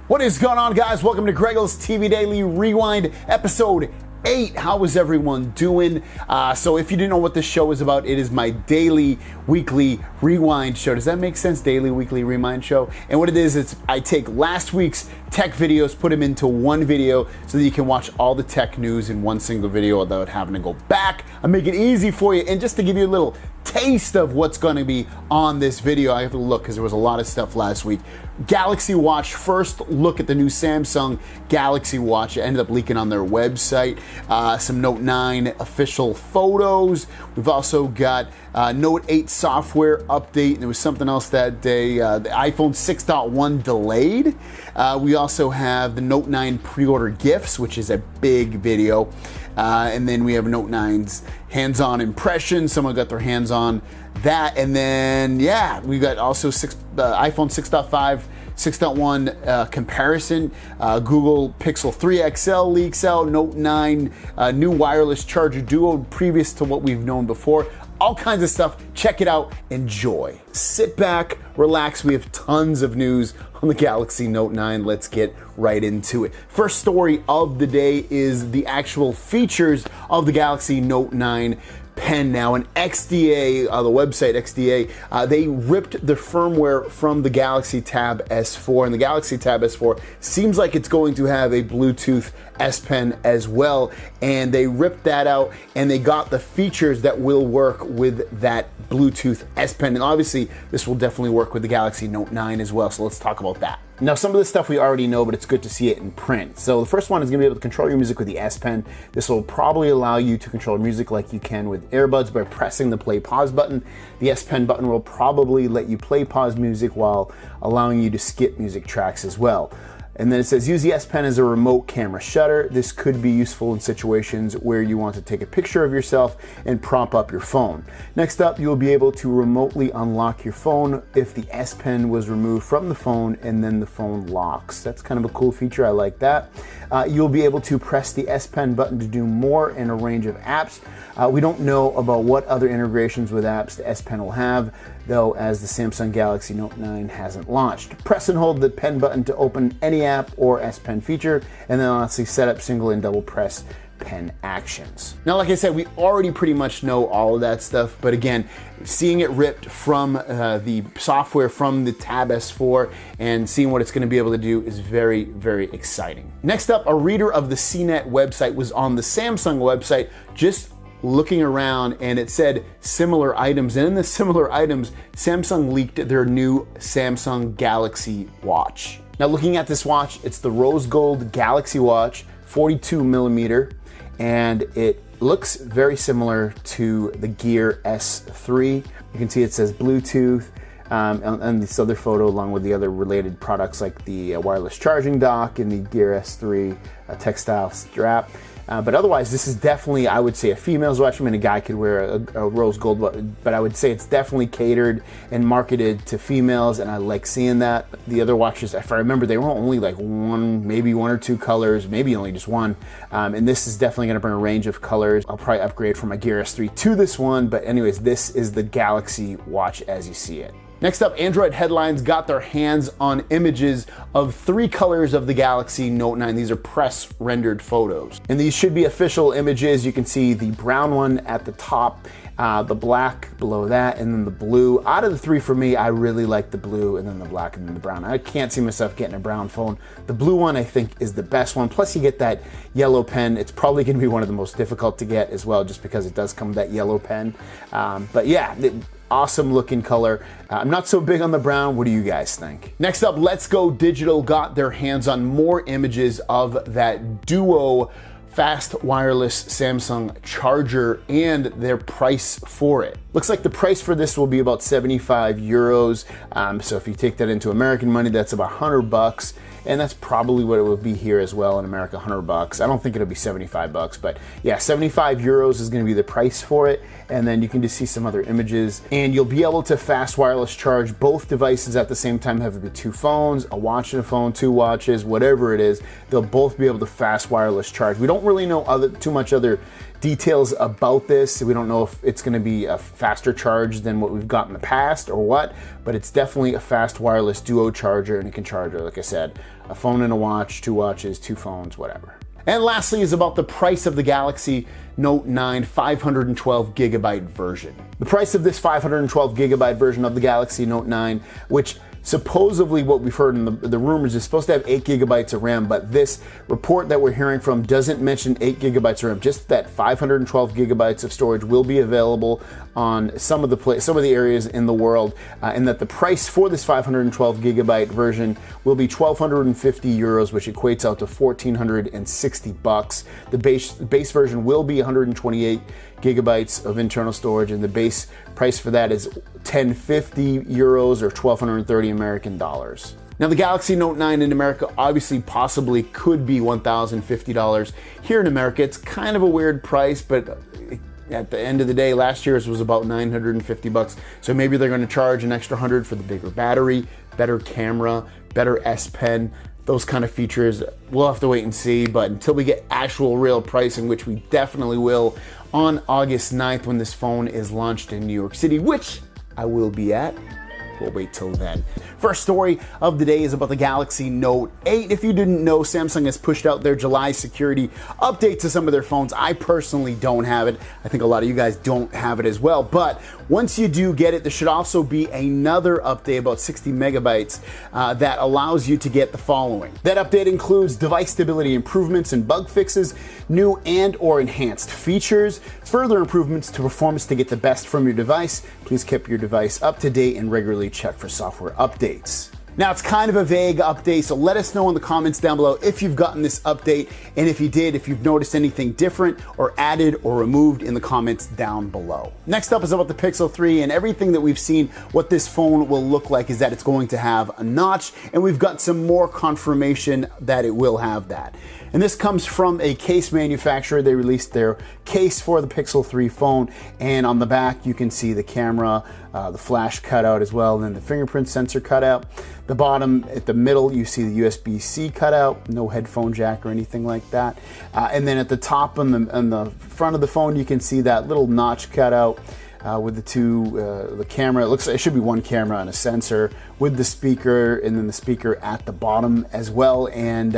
What is going on, guys? Welcome to GregglesTV Daily Rewind, episode 8. How is everyone doing? So if you didn't know what this show is about, it is my daily, weekly rewind show. Does that make sense? Daily, weekly rewind show. And what it is, I take last week's tech videos, put them into one video so that you can watch all the tech news in one single video without having to go back. I make it easy for you, and just to give you a little taste of what's going to be on this video, I have to look because there was a lot of stuff last week. Galaxy Watch, first look at the new Samsung Galaxy Watch. It ended up leaking on their website. Some Note 9 official photos. We've also got Note 8 software update, and there was something else that day. The iPhone 6.1 delayed. We also have the Note 9 pre-order gifts, which is a big video. And then we have Note 9's hands-on impression. Someone got their hands on that. And then, yeah, we got also iPhone 6.5, 6.1 comparison. Google Pixel 3 XL leaks out. Note 9, new wireless charger duo, previous to what we've known before. All kinds of stuff. Check it out. Enjoy. Sit back, relax. We have tons of news on the Galaxy Note 9. Let's get right into it. First story of the day is the actual features of the Galaxy Note 9 pen. Now, an XDA, the website XDA, they ripped the firmware from the Galaxy Tab S4, and the Galaxy Tab S4 seems like it's going to have a Bluetooth S Pen as well, and they ripped that out and they got the features that will work with that Bluetooth S Pen, and obviously this will definitely work with the Galaxy Note 9 as well, so let's talk about that. Now, some of this stuff we already know, but it's good to see it in print. So the first one is going to be able to control your music with the S Pen. This will probably allow you to control music like you can with earbuds by pressing the play pause button. The S Pen button will probably let you play pause music while allowing you to skip music tracks as well. And then it says, use the S Pen as a remote camera shutter. This could be useful in situations where you want to take a picture of yourself and prop up your phone. Next up, you will be able to remotely unlock your phone if the S Pen was removed from the phone and then the phone locks. That's kind of a cool feature. I like that. You'll be able to press the S Pen button to do more in a range of apps. We don't know about what other integrations with apps the S Pen will have, though, as the Samsung Galaxy Note 9 hasn't launched. Press and hold the pen button to open any app or S Pen feature, and then honestly set up single and double press pen actions. Now, like I said, we already pretty much know all of that stuff, but again, seeing it ripped from the software from the Tab S4 and seeing what it's going to be able to do is very, very exciting. Next up, a reader of the CNET website was on the Samsung website just looking around, and it said similar items, and in the similar items, Samsung leaked their new Samsung Galaxy Watch. Now, looking at this watch, it's the rose gold Galaxy Watch, 42 millimeter, and it looks very similar to the Gear S3. You can see it says Bluetooth, and this other photo along with the other related products like the wireless charging dock and the Gear S3 textile strap. But otherwise, this is definitely, I would say, a female's watch. I mean, a guy could wear a rose gold, but I would say it's definitely catered and marketed to females, and I like seeing that. The other watches, if I remember, they were only like maybe one or two colors, maybe only just one. And this is definitely going to bring a range of colors. I'll probably upgrade from my Gear S3 to this one, but anyways, this is the Galaxy Watch as you see it. Next up, Android headlines got their hands on images of 3 colors of the Galaxy Note 9. These are press rendered photos. And these should be official images. You can see the brown one at the top, the black below that, and then the blue. Out of the 3 for me, I really like the blue and then the black and then the brown. I can't see myself getting a brown phone. The blue one, I think, is the best one. Plus you get that yellow pen. It's probably gonna be one of the most difficult to get as well, just because it does come with that yellow pen. But yeah, awesome looking color. I'm not so big on the brown. What do you guys think? Next up, Let's Go Digital got their hands on more images of that Duo fast wireless Samsung charger and their price for it. Looks like the price for this will be about 75 euros. So if you take that into American money, that's about 100 bucks. And that's probably what it would be here as well in America, 100 bucks. I don't think it'll be 75 bucks, but yeah, 75 euros is gonna be the price for it. And then you can just see some other images. And you'll be able to fast wireless charge both devices at the same time, have it be 2 phones, a watch and a phone, 2 watches, whatever it is. They'll both be able to fast wireless charge. We don't really know too much other details about this. We don't know if it's going to be a faster charge than what we've got in the past or what, but it's definitely a fast wireless duo charger, and it can charge, like I said, a phone and a watch, 2 watches, 2 phones, whatever. And lastly is about the price of the Galaxy Note 9 512 gigabyte version. The price of this 512 gigabyte version of the Galaxy Note 9, which supposedly what we've heard in the rumors is supposed to have 8 gigabytes of RAM, but this report that we're hearing from doesn't mention 8 gigabytes of RAM, just that 512 gigabytes of storage will be available on some of the areas in the world, and that the price for this 512 gigabyte version will be 1,250 euros, which equates out to 1,460 bucks. The base version will be 128 gigabytes of internal storage, and the base price for that is 1,050 euros or 1,230 American dollars. Now, the Galaxy Note 9 in America obviously possibly could be $1,050. Here in America, it's kind of a weird price, but at the end of the day, last year's was about 950 bucks. So maybe they're going to charge an extra 100 for the bigger battery, better camera, better S Pen, those kind of features. We'll have to wait and see, but until we get actual real pricing, which we definitely will on August 9th when this phone is launched in New York City, which I will be at. We'll wait till then. First story of the day is about the Galaxy Note 8. If you didn't know, Samsung has pushed out their July security update to some of their phones. I personally don't have it. I think a lot of you guys don't have it as well. But once you do get it, there should also be another update, about 60 megabytes, that allows you to get the following. That update includes device stability improvements and bug fixes, new and or enhanced features, further improvements to performance to get the best from your device. Please keep your device up to date and regularly check for software updates. Now, it's kind of a vague update, so let us know in the comments down below if you've gotten this update, and if you did, if you've noticed anything different or added or removed in the comments down below. Next up is about the Pixel 3, and everything that we've seen, what this phone will look like is that it's going to have a notch, and we've got some more confirmation that it will have that. And this comes from a case manufacturer. They released their case for the Pixel 3 phone, and on the back you can see the camera, the flash cutout as well, and then the fingerprint sensor cutout. The bottom, at the middle, you see the USB-C cutout, no headphone jack or anything like that. And then at the top on the front of the phone, you can see that little notch cutout with the camera. It should be one camera and a sensor with the speaker, and then the speaker at the bottom as well. And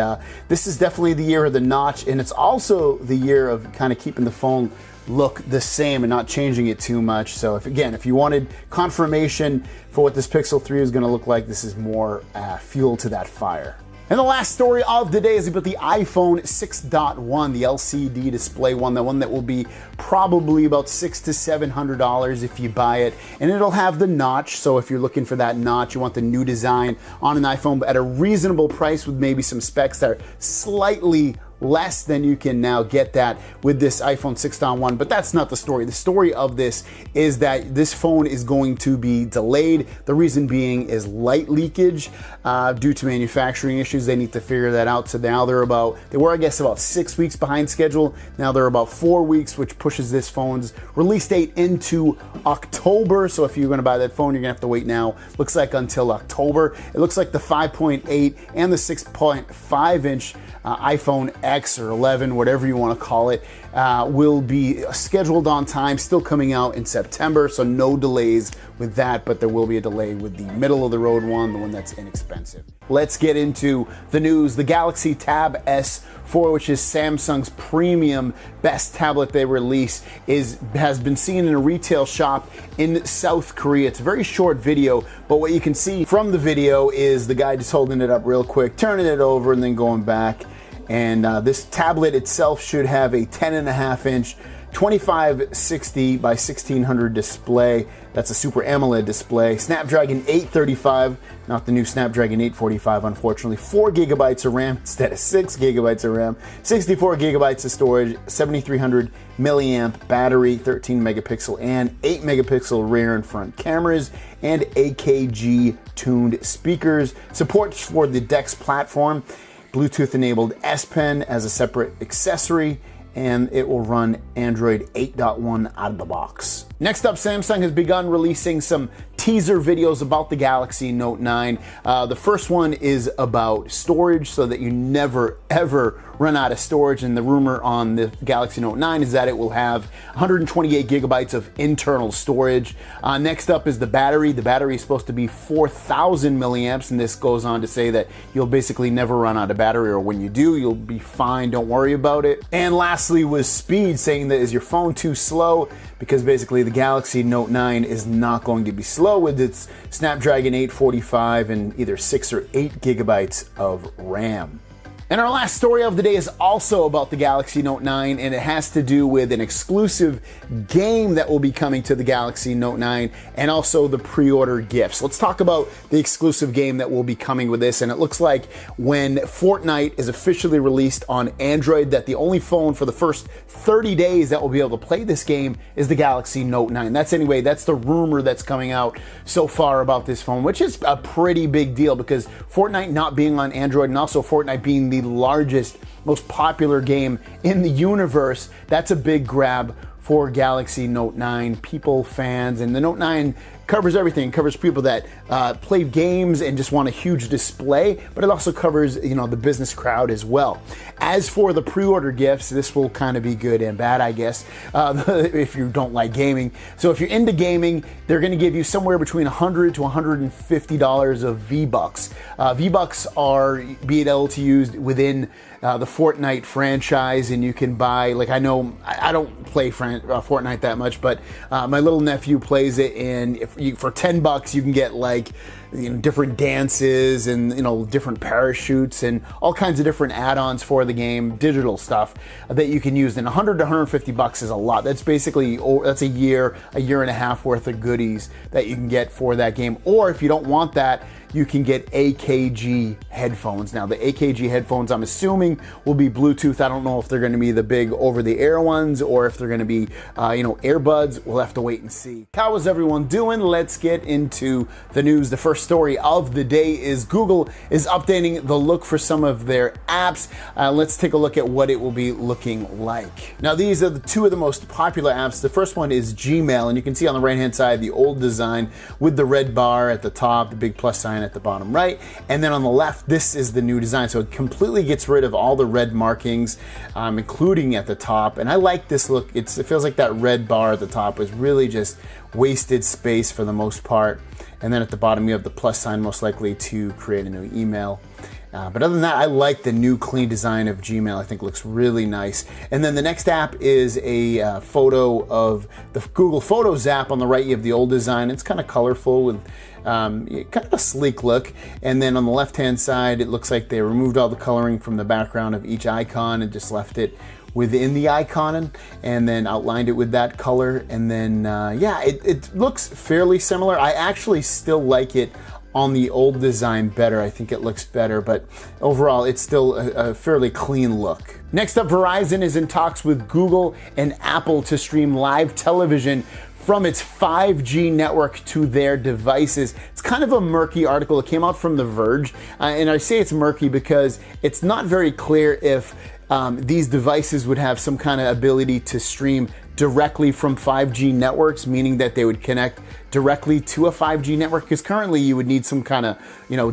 this is definitely the year of the notch, and it's also the year of kind of keeping the phone look the same and not changing it too much. So if you wanted confirmation for what this Pixel 3 is going to look like, this is more fuel to that fire. And the last story of the day is about the iPhone 6.1, the LCD display one, the one that will be probably about $600 to $700 if you buy it. And it'll have the notch, so if you're looking for that notch, you want the new design on an iPhone, but at a reasonable price with maybe some specs that are slightly less than you can now get that with this iPhone 6.1, but that's not the story. The story of this is that this phone is going to be delayed. The reason being is light leakage due to manufacturing issues. They need to figure that out. So now they were I guess about 6 weeks behind schedule. Now they're about 4 weeks, which pushes this phone's release date into October. So if you're going to buy that phone, you're going to have to wait now. Looks like until October. It looks like the 5.8 and the 6.5 inch iPhone X or 11, whatever you want to call it, will be scheduled on time, still coming out in September, so no delays with that, but there will be a delay with the middle of the road one, the one that's inexpensive. Let's get into the news. The Galaxy Tab S4, which is Samsung's premium best tablet they release, has been seen in a retail shop in South Korea. It's a very short video, but what you can see from the video is the guy just holding it up real quick, turning it over, and then going back. And this tablet itself should have a 10.5 inch 2560 by 1600 display. That's a Super AMOLED display. Snapdragon 835, not the new Snapdragon 845, unfortunately. 4 gigabytes of RAM instead of 6 gigabytes of RAM. 64 gigabytes of storage, 7300 milliamp battery, 13 megapixel and 8 megapixel rear and front cameras, and AKG tuned speakers. Support for the DeX platform. Bluetooth enabled S Pen as a separate accessory, and it will run Android 8.1 out of the box. Next up, Samsung has begun releasing some teaser videos about the Galaxy Note 9. The first one is about storage, so that you never ever run out of storage. And the rumor on the Galaxy Note 9 is that it will have 128 gigabytes of internal storage. Next up is the battery. The battery is supposed to be 4,000 milliamps, and this goes on to say that you'll basically never run out of battery, or when you do, you'll be fine, don't worry about it. And lastly was speed, saying that is your phone too slow, because basically the Galaxy Note 9 is not going to be slow with its Snapdragon 845 and either 6 or 8 gigabytes of RAM. And our last story of the day is also about the Galaxy Note 9, and it has to do with an exclusive game that will be coming to the Galaxy Note 9 and also the pre-order gifts. Let's talk about the exclusive game that will be coming with this. And it looks like when Fortnite is officially released on Android, that the only phone for the first 30 days that will be able to play this game is the Galaxy Note 9. That's the rumor that's coming out so far about this phone, which is a pretty big deal, because Fortnite not being on Android and also Fortnite being the largest, most popular game in the universe, that's a big grab for Galaxy Note 9 people, fans. And the Note 9 covers everything. It covers people that play games and just want a huge display, but it also covers, the business crowd as well. As for the pre-order gifts, this will kind of be good and bad, I guess, if you don't like gaming. So if you're into gaming, they're going to give you somewhere between $100 to $150 of V-Bucks. V-Bucks are being able to use within the Fortnite franchise, and you can buy, I don't play Fortnite that much, but my little nephew plays it, and for $10 you can get different dances and different parachutes and all kinds of different add-ons for the game, digital stuff that you can use. And $100 to $150 is a lot. That's basically a year and a half worth of goodies that you can get for that game. Or if you don't want that, you can get Akg headphones. Now, the Akg headphones, I'm assuming, will be Bluetooth. I don't know if they're going to be the big over-the-air ones or if they're going to be, earbuds. We'll have to wait and see. How is everyone doing? Let's get into the news. The first story of the day is Google is updating the look for some of their apps. Let's take a look at what it will be looking like. Now, these are the two of the most popular apps. The first one is Gmail, and you can see on the right-hand side the old design with the red bar at the top, the big plus sign at the bottom right, and then on the left, this is the new design. So it completely gets rid of all the red markings, including at the top. And I like this look. It feels like that red bar at the top was really just wasted space for the most part. And then at the bottom, you have the plus sign, most likely to create a new email. But other than that, I like the new clean design of Gmail. I think it looks really nice. And then the next app is a photo of the Google Photos app. On the right, you have the old design. It's kind of colorful with kind of a sleek look. And then on the left-hand side, it looks like they removed all the coloring from the background of each icon and just left it within the icon and then outlined it with that color. And then, it looks fairly similar. I actually still like it on the old design better. I think it looks better, but overall it's still a fairly clean look. Next up, Verizon is in talks with Google and Apple to stream live television from its 5G network to their devices. It's kind of a murky article. It came out from The Verge, and I say it's murky because it's not very clear if these devices would have some kind of ability to stream directly from 5G networks, meaning that they would connect directly to a 5G network, because currently you would need some kind of,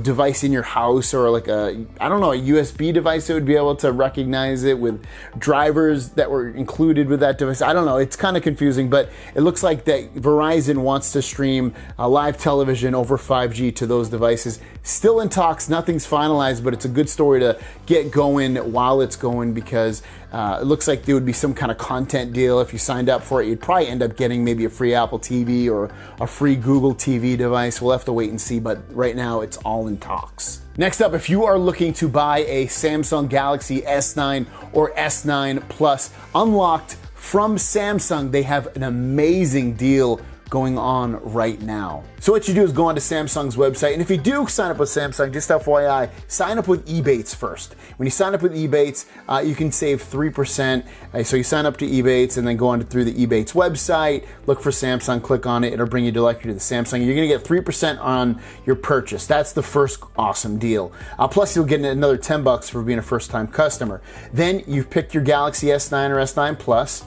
device in your house, or a USB device that would be able to recognize it with drivers that were included with that device. I don't know, it's kind of confusing, but it looks like that Verizon wants to stream live television over 5G to those devices. Still in talks, nothing's finalized, but it's a good story to get going while it's going, because it looks like there would be some kind of content deal. If you signed up for it, you'd probably end up getting maybe a free Apple TV or a free Google TV device. We'll have to wait and see, but right now it's all in talks. Next up, if you are looking to buy a Samsung Galaxy S9 or S9 Plus unlocked from Samsung, they have an amazing deal going on right now. So what you do is go onto Samsung's website, and if you do sign up with Samsung, just FYI, sign up with Ebates first. When you sign up with Ebates, you can save 3%. So you sign up to Ebates and then go on through the Ebates website, look for Samsung, click on it, it'll bring you directly to the Samsung. You're gonna get 3% on your purchase. That's the first awesome deal. Plus you'll get another $10 for being a first-time customer. Then you pick your Galaxy S9 or S9 Plus,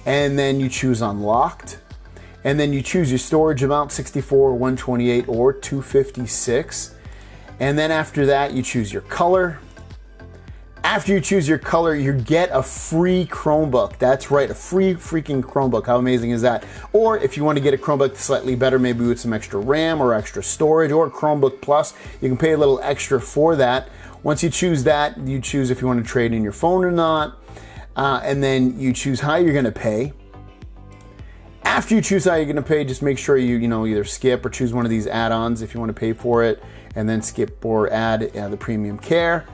and then you choose Unlocked. And then you choose your storage amount, 64, 128, or 256. And then after that, you choose your color. After you choose your color, you get a free Chromebook. That's right, a free freaking Chromebook. How amazing is that? Or if you want to get a Chromebook slightly better, maybe with some extra RAM or extra storage, or Chromebook Plus, you can pay a little extra for that. Once you choose that, you choose if you want to trade in your phone or not. And then you choose how you're going to pay. After you choose how you're going to pay, just make sure you either skip or choose one of these add-ons if you want to pay for it, and then skip or add the premium care.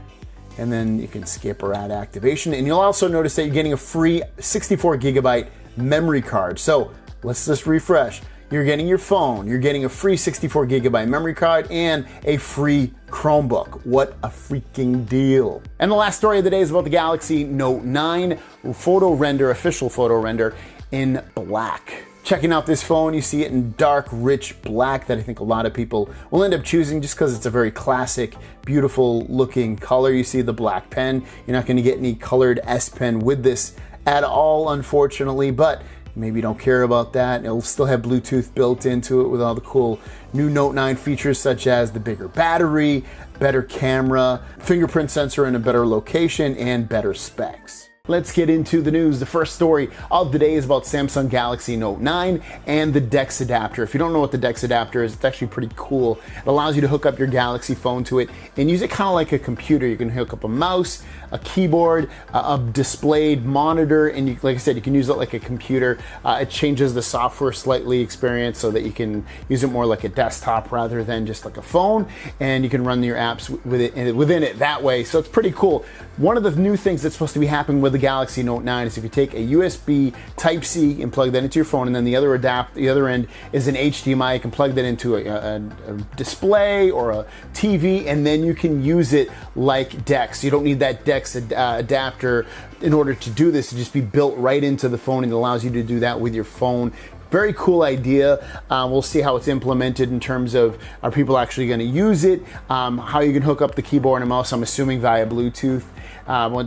And then you can skip or add activation. And you'll also notice that you're getting a free 64 gigabyte memory card. So let's just refresh. You're getting your phone, you're getting a free 64 gigabyte memory card, and a free Chromebook. What a freaking deal. And the last story of the day is about the Galaxy Note 9 official photo render in black. Checking out this phone, you see it in dark, rich black that I think a lot of people will end up choosing just because it's a very classic, beautiful looking color. You see the black pen. You're not going to get any colored S Pen with this at all, unfortunately, but maybe you don't care about that. It'll still have Bluetooth built into it with all the cool new Note 9 features, such as the bigger battery, better camera, fingerprint sensor in a better location, and better specs. Let's get into the news. The first story of the day is about Samsung Galaxy Note 9 and the DeX adapter. If you don't know what the DeX adapter is, it's actually pretty cool. It allows you to hook up your Galaxy phone to it and use it kind of like a computer. You can hook up a mouse, a keyboard, a displayed monitor, and like I said, you can use it like a computer. It changes the software slightly experience so that you can use it more like a desktop rather than just like a phone, and you can run your apps within it that way. So it's pretty cool. One of the new things that's supposed to be happening with the Galaxy Note 9 is if you take a USB Type-C and plug that into your phone, and then the other end is an HDMI, you can plug that into a display or a TV, and then you can use it like DeX. You don't need that DeX adapter in order to do this. It just be built right into the phone, and it allows you to do that with your phone. Very cool idea. We'll see how it's implemented in terms of, are people actually going to use it? How you can hook up the keyboard and mouse, I'm assuming via Bluetooth,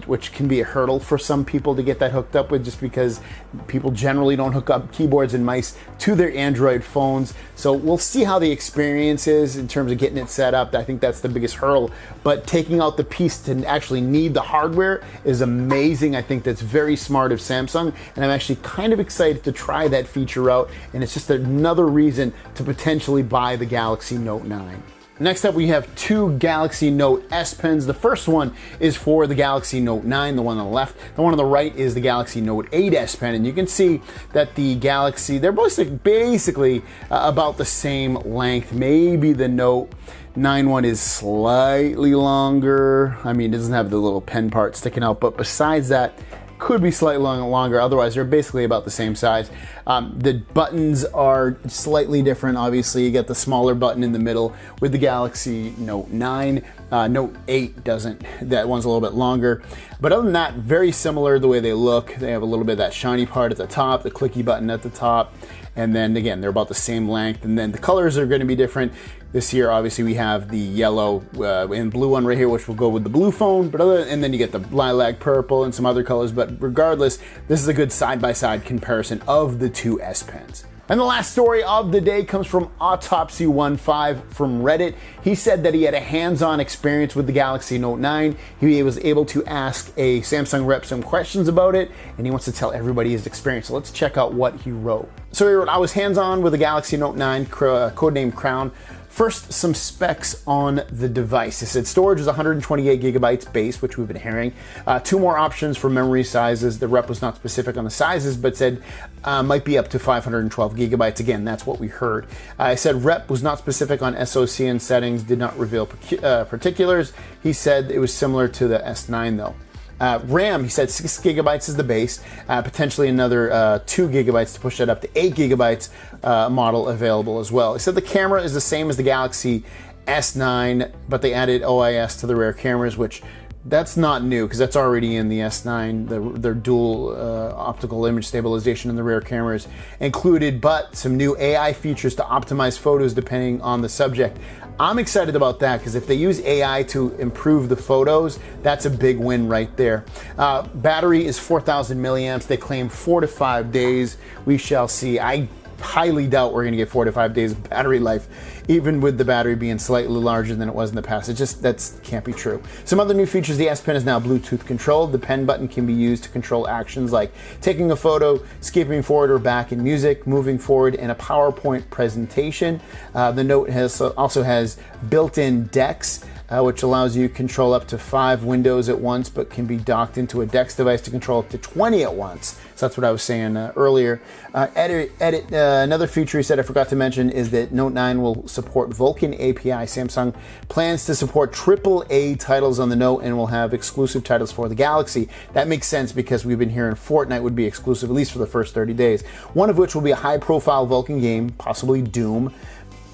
which can be a hurdle for some people to get that hooked up with, just because people generally don't hook up keyboards and mice to their Android phones. So we'll see how the experience is in terms of getting it set up. I think that's the biggest hurdle. But taking out the piece to actually need the hardware is amazing. I think that's very smart of Samsung, and I'm actually kind of excited to try that feature out. And it's just another reason to potentially buy the Galaxy Note 9. Next up, we have two Galaxy Note S Pens. The first one is for the Galaxy Note 9, the one on the left. The one on the right is the Galaxy Note 8 S Pen, and you can see that the Galaxy, they're both basically about the same length. Maybe the Note 9 one is slightly longer. I mean, it doesn't have the little pen part sticking out, but besides that, could be slightly longer. Otherwise, they're basically about the same size. The buttons are slightly different. Obviously, you get the smaller button in the middle with the Galaxy Note 9. Note 8 doesn't. That one's a little bit longer. But other than that, very similar the way they look. They have a little bit of that shiny part at the top, the clicky button at the top. And then again, they're about the same length. And then the colors are going to be different. This year, obviously, we have the yellow and blue one right here, which will go with the blue phone. And then you get the lilac purple and some other colors. But regardless, this is a good side-by-side comparison of the two S Pens. And the last story of the day comes from Autopsy15 from Reddit. He said that he had a hands-on experience with the Galaxy Note 9. He was able to ask a Samsung rep some questions about it, and he wants to tell everybody his experience. So let's check out what he wrote. So he wrote, I was hands-on with the Galaxy Note 9, codename Crown. First, some specs on the device. It said storage was 128 gigabytes base, which we've been hearing. Two more options for memory sizes. The rep was not specific on the sizes, but said might be up to 512 gigabytes. Again, that's what we heard. I said rep was not specific on SoC and settings, did not reveal particulars. He said it was similar to the S9 though. RAM, he said 6 gigabytes is the base, potentially another 2 gigabytes to push that up to 8 gigabytes model available as well. He said the camera is the same as the Galaxy S9, but they added OIS to the rear cameras, which that's not new because that's already in the S9. Their dual optical image stabilization in the rear cameras included, but some new AI features to optimize photos depending on the subject. I'm excited about that because if they use AI to improve the photos, that's a big win right there. Battery is 4,000 milliamps. They claim 4 to 5 days. We shall see. I highly doubt we're going to get 4 to 5 days of battery life, even with the battery being slightly larger than it was in the past. That can't be true. Some other new features: the S Pen is now Bluetooth controlled. The pen button can be used to control actions like taking a photo, skipping forward or back in music, moving forward in a PowerPoint presentation. The Note also has built-in DeX, which allows you to control up to 5 windows at once, but can be docked into a DeX device to control up to 20 at once. So that's what I was saying earlier. Another feature he said I forgot to mention is that Note 9 will support Vulkan API. Samsung plans to support AAA titles on the Note and will have exclusive titles for the Galaxy. That makes sense because we've been hearing Fortnite would be exclusive, at least for the first 30 days. One of which will be a high-profile Vulkan game, possibly Doom.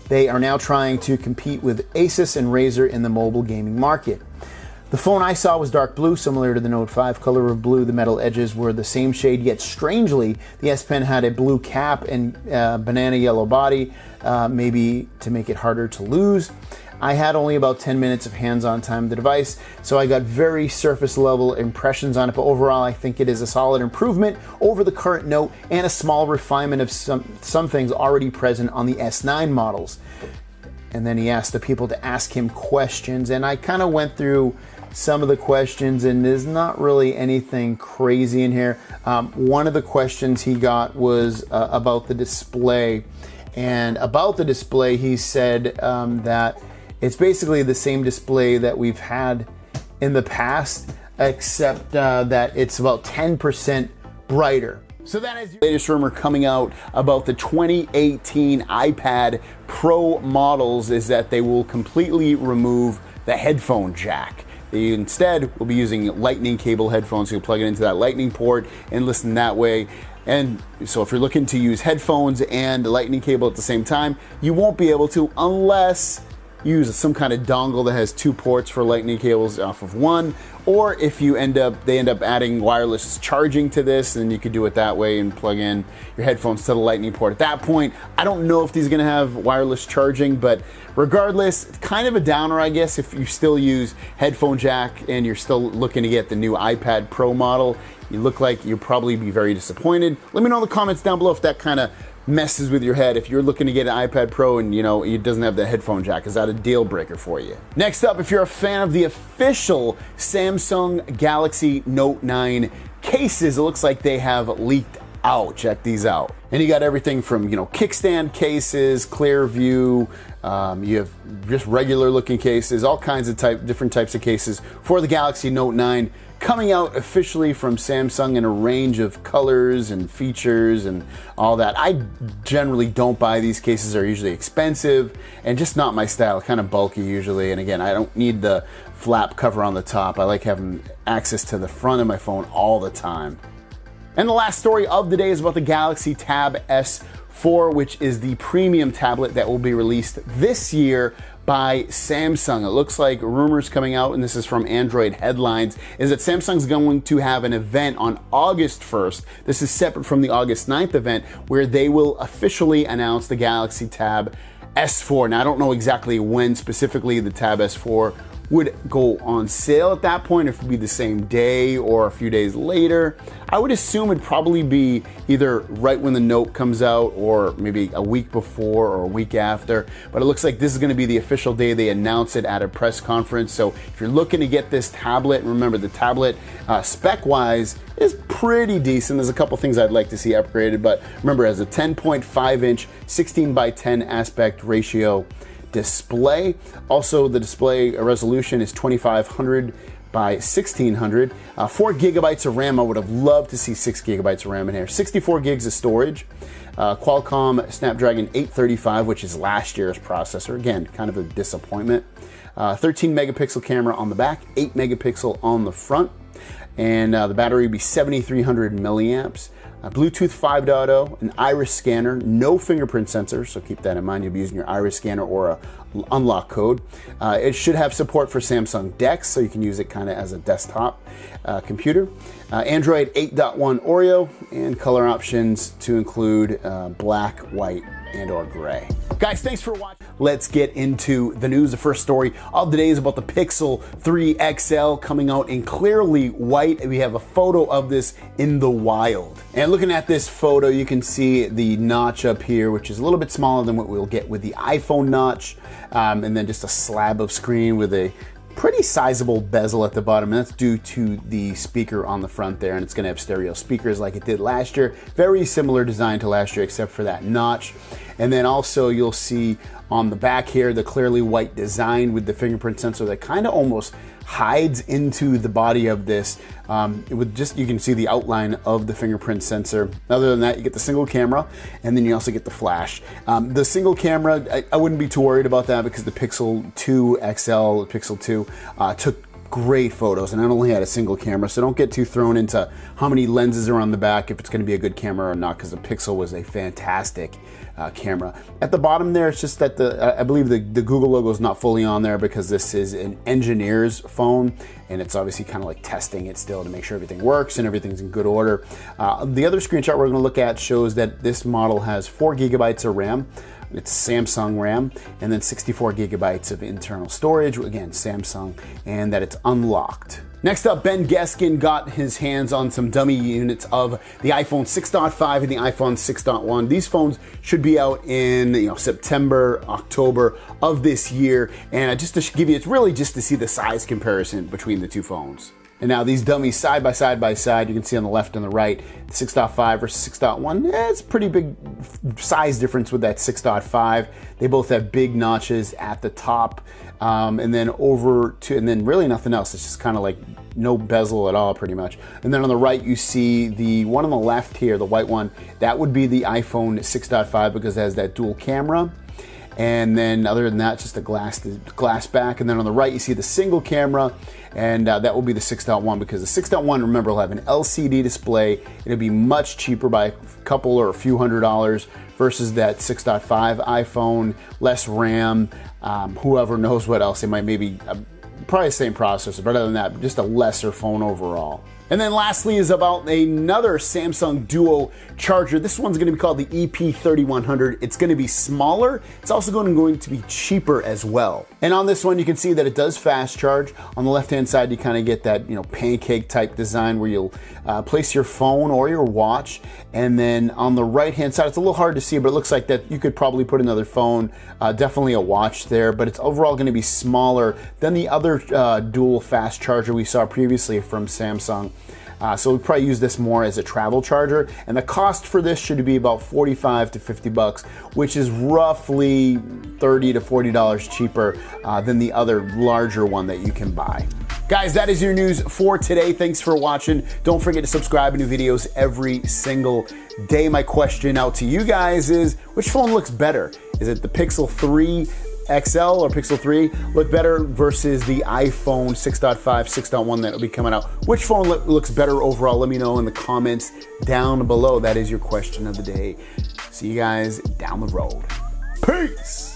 They are now trying to compete with Asus and Razer in the mobile gaming market. The phone I saw was dark blue, similar to the Note 5 color of blue. The metal edges were the same shade, yet strangely, the S Pen had a blue cap and banana yellow body, maybe to make it harder to lose. I had only about 10 minutes of hands-on time with the device, so I got very surface level impressions on it, but overall I think it is a solid improvement over the current Note and a small refinement of some things already present on the S9 models. And then he asked the people to ask him questions, and I kind of went through some of the questions, and there's not really anything crazy in here. One of the questions he got was about the display, and about the display he said that it's basically the same display that we've had in the past, except that it's about 10% brighter. So that is the latest rumor coming out about the 2018 iPad Pro models, is that they will completely remove the headphone jack. They instead will be using lightning cable headphones. So you'll plug it into that lightning port and listen that way. And so if you're looking to use headphones and the lightning cable at the same time, you won't be able to unless you use some kind of dongle that has 2 ports for lightning cables off of one, or if they end up adding wireless charging to this, then you could do it that way and plug in your headphones to the lightning port. At that point, I don't know if these are going to have wireless charging, but regardless, it's kind of a downer, I guess, if you still use headphone jack and you're still looking to get the new iPad Pro model. You look like you'll probably be very disappointed. Let me know in the comments down below if that kind of messes with your head. If you're looking to get an iPad Pro and it doesn't have the headphone jack, is that a deal breaker for you? Next up, if you're a fan of the official Samsung Galaxy Note 9 cases, it looks like they have leaked out. Check these out. And you got everything from kickstand cases, clear view, you have just regular looking cases, all kinds of different types of cases for the Galaxy Note 9 coming out officially from Samsung in a range of colors and features and all that. I generally don't buy these cases. They're usually expensive and just not my style, kind of bulky usually. And again, I don't need the flap cover on the top. I like having access to the front of my phone all the time. And the last story of the day is about the Galaxy Tab S4, which is the premium tablet that will be released this year by Samsung. It looks like rumors coming out, and this is from Android Headlines, is that Samsung's going to have an event on August 1st. This is separate from the August 9th event, where they will officially announce the Galaxy Tab S4. Now, I don't know exactly when specifically the Tab S4 would go on sale at that point, if it would be the same day or a few days later. I would assume it'd probably be either right when the Note comes out or maybe a week before or a week after. But it looks like this is going to be the official day they announce it at a press conference. So if you're looking to get this tablet, and remember the tablet spec-wise is pretty decent. There's a couple things I'd like to see upgraded, but remember, it has a 10.5-inch 16:10 aspect ratio display. Also, the display resolution is 2500 by 1600. 4 gigabytes of RAM. I would have loved to see 6 gigabytes of RAM in here. 64 gigs of storage. Qualcomm Snapdragon 835, which is last year's processor. Again, kind of a disappointment. 13 megapixel camera on the back, 8 megapixel on the front. And the battery would be 7,300 milliamps. Bluetooth 5.0, an iris scanner, no fingerprint sensor, so keep that in mind. You'll be using your iris scanner or a unlock code. It should have support for Samsung DeX, so you can use it kind of as a desktop computer. Android 8.1 Oreo, and color options to include black, white, and or gray. Guys, thanks for watching. Let's get into the news. The first story of the day is about the Pixel 3 XL coming out in clearly white. We have a photo of this in the wild. And looking at this photo, you can see the notch up here, which is a little bit smaller than what we'll get with the iPhone notch. And then just a slab of screen with a pretty sizable bezel at the bottom, and that's due to the speaker on the front there, and it's going to have stereo speakers like it did last year. Very similar design to last year except for that notch. And then also you'll see on the back here the clearly white design with the fingerprint sensor that kind of almost hides into the body of this. With just, you can see the outline of the fingerprint sensor. Other than that, you get the single camera, and then you also get the flash. The single camera, I wouldn't be too worried about that because the Pixel 2 XL, Pixel 2 took great photos, and it only had a single camera, so don't get too thrown into how many lenses are on the back, if it's going to be a good camera or not, because the Pixel was a fantastic camera. At the bottom there, it's just that I believe the Google logo is not fully on there because this is an engineer's phone, and it's obviously kind of like testing it still to make sure everything works and everything's in good order. The other screenshot we're going to look at shows that this model has 4 gigabytes of RAM. It's Samsung RAM, and then 64 gigabytes of internal storage, again Samsung, and that it's unlocked. Next up, Ben Geskin got his hands on some dummy units of the iPhone 6.5 and the iPhone 6.1. These phones should be out in September, October of this year, and just to give you, it's really just to see the size comparison between the two phones. And now these dummies side by side, you can see on the left and the right, the 6.5 versus 6.1, it's a pretty big size difference with that 6.5. They both have big notches at the top, and then really nothing else. It's just kind of like no bezel at all, pretty much. And then on the right, you see the one on the left here, the white one, that would be the iPhone 6.5 because it has that dual camera. And then other than that, just the glass back. And then on the right, you see the single camera, and that will be the 6.1 because the 6.1, remember, will have an LCD display. It'll be much cheaper by a couple or a few $100s versus that 6.5 iPhone, less RAM, whoever knows what else. It might maybe probably the same processor, but other than that, just a lesser phone overall. And then lastly is about another Samsung Duo charger. This one's going to be called the EP3100. It's going to be smaller. It's also going to be cheaper as well. And on this one, you can see that it does fast charge. On the left-hand side, you kind of get that pancake type design where you'll place your phone or your watch. And then on the right-hand side, it's a little hard to see, but it looks like that you could probably put another phone, definitely a watch there. But it's overall going to be smaller than the other dual fast charger we saw previously from Samsung. So we'll probably use this more as a travel charger, and the cost for this should be about $45 to $50, which is roughly $30 to $40 cheaper than the other larger one that you can buy. Guys, that is your news for today. Thanks for watching. Don't forget to subscribe to new videos every single day. My question out to you guys is, which phone looks better? Is it the Pixel 3 XL or Pixel 3 look better versus the iPhone 6.5, 6.1 that will be coming out? Which phone looks better overall? Let me know in the comments down below. That is your question of the day. See you guys down the road. Peace!